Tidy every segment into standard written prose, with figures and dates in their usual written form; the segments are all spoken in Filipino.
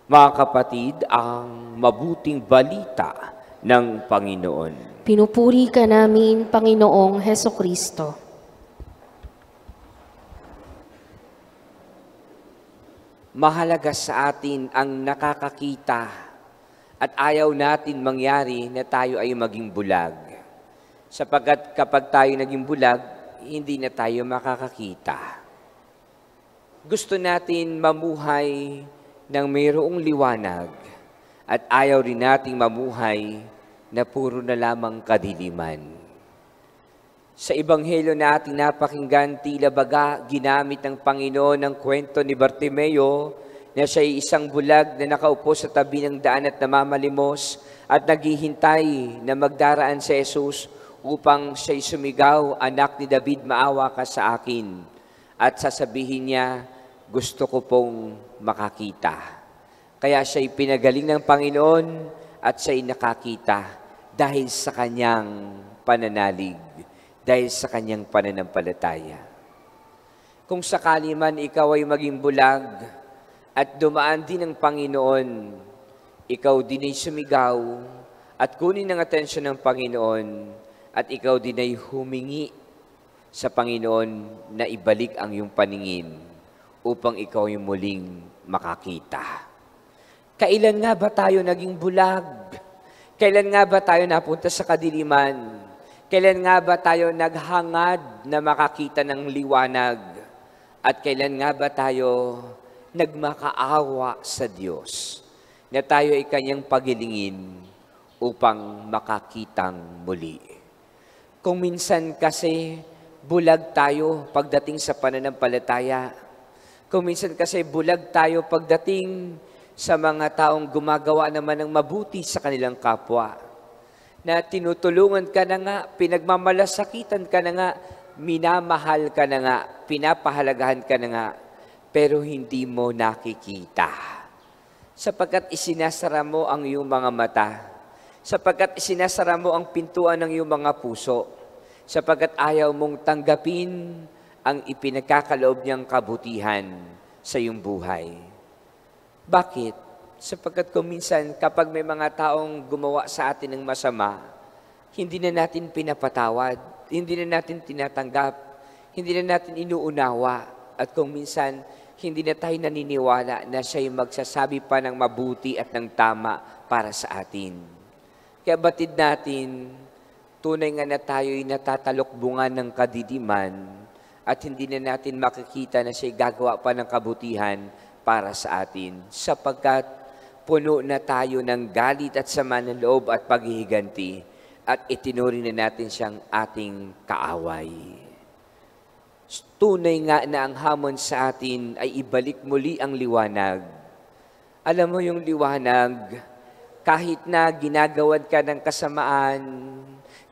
Mga kapatid, ang mabuting balita ng Panginoon. Pinupuri ka namin, Panginoong Hesukristo. Mahalaga sa atin ang nakakakita at ayaw natin mangyari na tayo ay maging bulag. Sapagkat kapag tayo naging bulag, hindi na tayo makakakita. Gusto natin mamuhay ng mayroong liwanag at ayaw rin nating mamuhay na puro na lamang kadiliman. Sa Ebanghelyo na ating napakinggan, tila baga ginamit ng Panginoon ang kwento ni Bartimeo na siya ay isang bulag na nakaupo sa tabi ng daan at namamalimos at naghihintay na magdaraan si Jesus upang siya'y sumigaw, "Anak ni David, maawa ka sa akin." At sasabihin niya, "Gusto ko pong makakita." Kaya siya'y pinagaling ng Panginoon at siya'y nakakita dahil sa kanyang pananalig, dahil sa kanyang pananampalataya. Kung sakali man ikaw ay maging bulag at dumaan din ng Panginoon, ikaw din ay sumigaw at kunin ang atensyon ng Panginoon at ikaw din ay humingi sa Panginoon na ibalik ang iyong paningin upang ikaw ay muling makakita. Kailan nga ba tayo naging bulag? Kailan nga ba tayo napunta sa kadiliman? Kailan nga ba tayo naghangad na makakita ng liwanag? At kailan nga ba tayo nagmakaawa sa Diyos na tayo ay kanyang pagilingin upang makakitang muli? Kung minsan kasi bulag tayo pagdating sa pananampalataya. Kung minsan kasi bulag tayo pagdating sa mga taong gumagawa naman ng mabuti sa kanilang kapwa. Na tinutulungan ka na nga, pinagmamalasakitan ka na nga, minamahal ka na nga, pinapahalagahan ka na nga, pero hindi mo nakikita. Sapagkat isinasara mo ang iyong mga mata, sapagkat isinasara mo ang pintuan ng iyong mga puso, sapagkat ayaw mong tanggapin ang ipinagkakaloob niyang kabutihan sa iyong buhay. Bakit? Sapagkat kung minsan kapag may mga taong gumawa sa atin ng masama, hindi na natin pinapatawad, hindi na natin tinatanggap, hindi na natin inuunawa, at kung minsan hindi na tayo naniniwala na siya'y magsasabi pa ng mabuti at ng tama para sa atin. Kaya batid natin, tunay nga na tayo'y natatalokbungan ng kadidiman at hindi na natin makikita na siya'y gagawa pa ng kabutihan para sa atin, sapagkat puno na tayo ng galit at sama ng loob at paghihiganti at itinuring na natin siyang ating kaaway. Tunay nga na ang hamon sa atin ay ibalik muli ang liwanag. Alam mo yung liwanag, kahit na ginagawan ka ng kasamaan,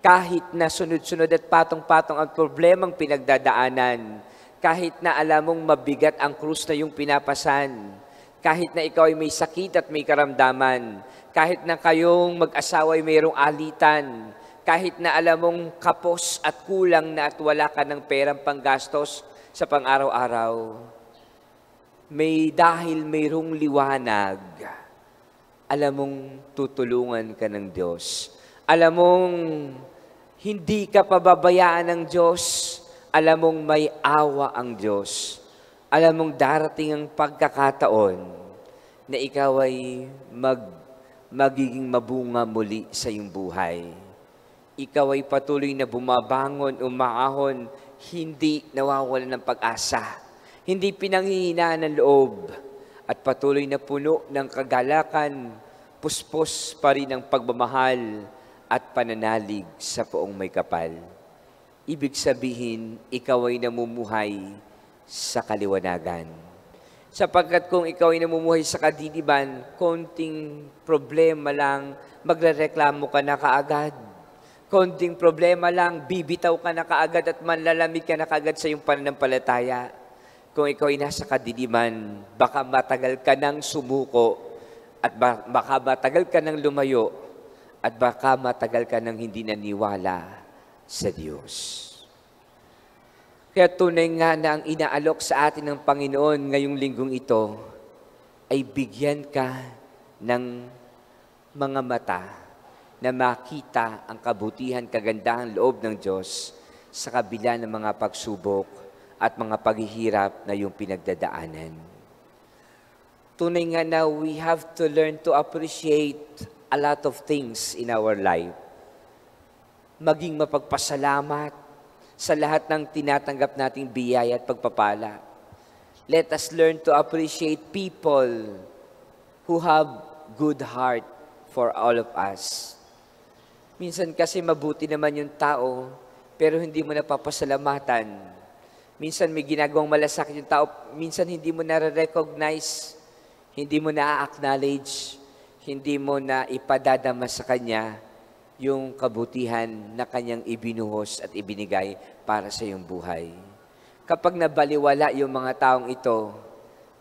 kahit na sunod-sunod at patong-patong ang problemang pinagdadaanan, kahit na alam mong mabigat ang krus na iyong pinapasan, kahit na ikaw ay may sakit at may karamdaman, kahit na kayong mag-asawa ay mayroong alitan, kahit na alam mong kapos at kulang na at wala ka ng perang panggastos sa pang-araw-araw, dahil mayroong liwanag, alam mong tutulungan ka ng Diyos. Alam mong hindi ka pababayaan ng Diyos. Alam mong may awa ang Diyos. Alam mong darating ang pagkakataon na ikaw ay magiging mabunga muli sa iyong buhay. Ikaw ay patuloy na bumabangon, umaahon, hindi nawawalan ng pag-asa, hindi pinanghihinaan ng loob, at patuloy na puno ng kagalakan, puspos pa rin ang pagmamahal at pananalig sa poong may kapal. Ibig sabihin, ikaw ay namumuhay sa kaliwanagan. Sapagkat kung ikaw ay namumuhay sa kadidiman, konting problema lang, magrereklamo ka na kaagad. Konting problema lang, bibitaw ka na kaagad at manlalamig ka na kaagad sa iyong pananampalataya. Kung ikaw ay nasa kadidiman, baka matagal ka nang sumuko at baka matagal ka nang lumayo at baka matagal ka nang hindi naniwala sa Diyos. Kaya tunay nga na ang inaalok sa atin ng Panginoon ngayong linggong ito ay bigyan ka ng mga mata na makita ang kabutihan, kagandahan, loob ng Diyos sa kabila ng mga pagsubok at mga paghihirap na iyong pinagdadaanan. Tunay nga na we have to learn to appreciate a lot of things in our life. Maging mapagpasalamat sa lahat ng tinatanggap nating biyaya at pagpapala. Let us learn to appreciate people who have good heart for all of us. Minsan kasi mabuti naman yung tao, pero hindi mo napapasalamatan. Minsan may ginagawang malasakit yung tao, minsan hindi mo nare-recognize, hindi mo na-acknowledge, hindi mo na ipadadama sa Kanya yung kabutihan na Kanyang ibinuhos at ibinigay para sa iyong buhay. Kapag nabaliwala yung mga taong ito,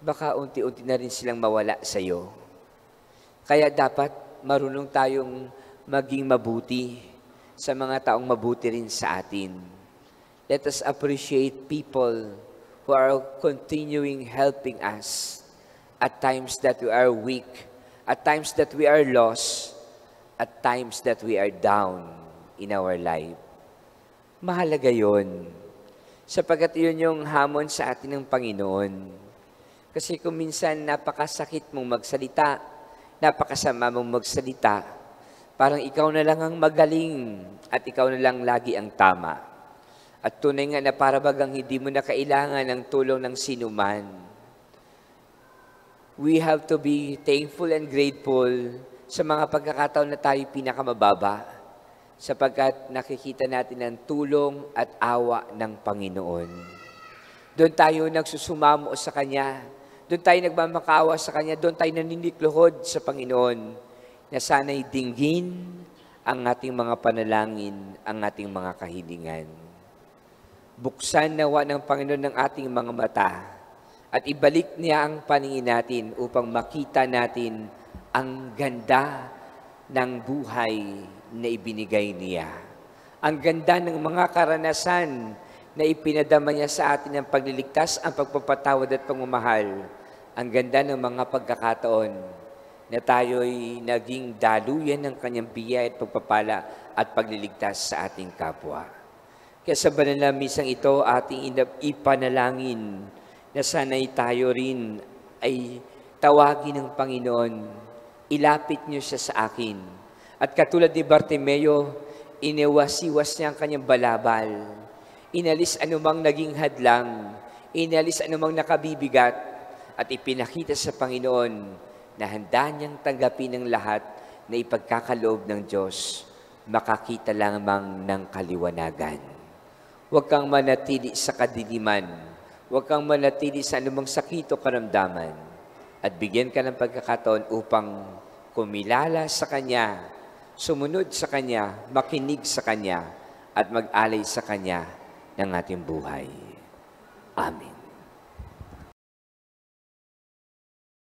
baka unti-unti na rin silang mawala sa iyo. Kaya dapat marunong tayong maging mabuti sa mga taong mabuti rin sa atin. Let us appreciate people who are continuing helping us at times that we are weak, at times that we are lost, at times that we are down in our life. Mahalaga yun, sapagkat yun yung hamon sa atin ng Panginoon. Kasi kung minsan napakasakit mong magsalita, napakasama mong magsalita, parang ikaw na lang ang magaling at ikaw na lang lagi ang tama. At tunay nga na para bagang hindi mo na kailangan ng tulong ng sinuman. We have to be thankful and grateful sa mga pagkakataon na tayo pinakamababa, sapagkat nakikita natin ang tulong at awa ng Panginoon. Doon tayo nagsusumamo sa Kanya, doon tayo nagmamakaawa sa Kanya, doon tayo naninikluhod sa Panginoon, na sana'y dinggin ang ating mga panalangin, ang ating mga kahilingan. Buksan nawa ng Panginoon ng ating mga mata at ibalik niya ang paningin natin upang makita natin ang ganda ng buhay na ibinigay niya. Ang ganda ng mga karanasan na ipinadama niya sa atin ng pagliligtas, ang pagpapatawad at pagmamahal. Ang ganda ng mga pagkakataon na tayo'y naging daluyan ng kanyang biyaya at pagpapala at pagliligtas sa ating kapwa. Kaya sa banal na misang ito, ating ipanalangin na sana'y tayo rin ay tawagin ng Panginoon, ilapit niyo siya sa akin. At katulad ni Bartimeo, iniwas-iwas niya ang kanyang balabal. Inalis anumang naging hadlang, inalis anumang nakabibigat, at ipinakita sa Panginoon na handa niyang tanggapin ang lahat na ipagkakaloob ng Diyos, makakita lamang ng kaliwanagan. Huwag kang manatili sa kadiliman, huwag kang manatili sa anumang sakit o karamdaman, at bigyan ka ng pagkakataon upang kumilala sa Kanya, sumunod sa Kanya, makinig sa Kanya, at mag-alay sa Kanya ng ating buhay. Amen.